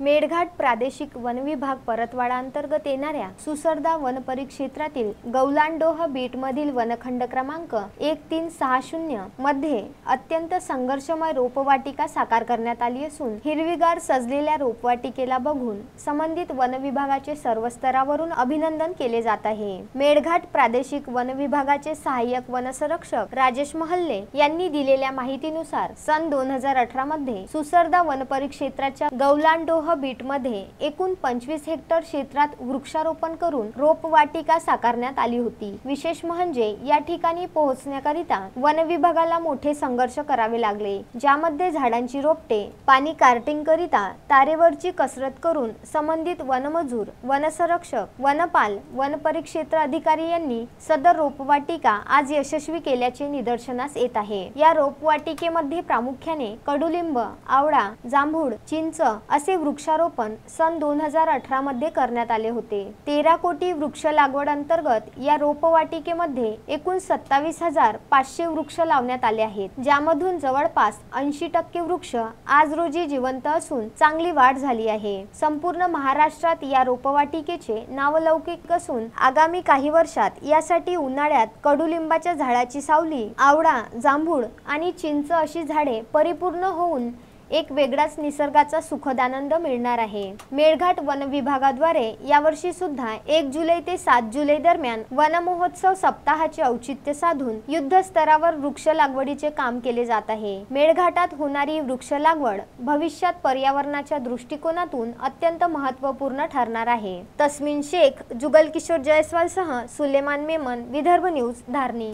मेळघाट प्रादेशिक वन विभाग परतवाडा अंतर्गत येणाऱ्या सुसरदा वन परिक्षेत्रातील गौलांडोह बीटमधील वनखंड क्रमांक 1360 मध्ये अत्यंत संघर्षमय रोपवाटिका साकार करण्यात आली असून हिरवीगार सजलेल्या रोपवाटिकेला बघून संबंधित वन विभागाचे सर्व स्तरावरून अभिनंदन केले जात आहे। मेळघाट प्रादेशिक वन विभागाचे सहाय्यक वनसंरक्षक राजेश महल्ले यांनी दिलेल्या माहितीनुसार सन 2018 मध्ये सुसरदा वन परिक्षेत्राच्या गौलांडोह बीट मध्ये एकूण 25 हेक्टर क्षेत्रात वृक्षारोपण करून रोपवाटिका साकारण्यात आली होती। विशेष म्हणजे या ठिकाणी पोहोचण्याकरिता वन विभागाला मोठे संघर्ष करावे लागले, ज्यामध्ये झाडांची रोपटे, पाणी कार्टिंग करिता तारेवरची कसरत करून संबंधित वनमजूर, वनसंरक्षक, वनपाल, वन परिक्षेत्र अधिकारी यांनी सदर रोपवाटिका आज यशस्वी केल्याचे निदर्शनास येत आहे। या रोपवाटिकेमध्ये प्रामुख्याने कडुलिंब, आवळा, जांभूळ, चिंच असे वृक्षारोपण सन 2018 मध्ये करण्यात आले होते। 13 कोटी वृक्ष लागवड अंतर्गत या रोपवाटिकेमध्ये एकूण 27,500 वृक्ष लावण्यात आले आहेत, ज्यामधून जवळपास 80% वृक्ष आज रोजी जिवंत असून चांगली वाढ झाली आहे। संपूर्ण महाराष्ट्रात या रोपवाटिकेचे नावलौकिक असून आगामी काही वर्षात यासाठी उन्हाळ्यात कडुलिंबाच्या झाडाची सावली, आवळा, जांभूळ आणि चिंच अशी झाडे परिपूर्ण होऊन एक वेगळाच निसर्गाचा सुखद आनंद मिळणार आहे। मेळघाट वन विभागाद्वारे यावर्षी सुद्धा 1 जुलै ते 7 जुलै दरम्यान वन महोत्सव सप्ताहाचे औचित्य साधून युद्ध स्तरावर वृक्ष लागवडीचे काम केले जात आहे। मेळघाटात होणारी वृक्ष लागवड भविष्यात पर्यावरणाच्या दृष्टिकोनातून अत्यंत महत्त्वपूर्ण ठरणार आहे। तस्मीन शेख, जुगल किशोर जयस्वाल सह सुलेमान मेमन, विदर्भ न्यूज, धारणी।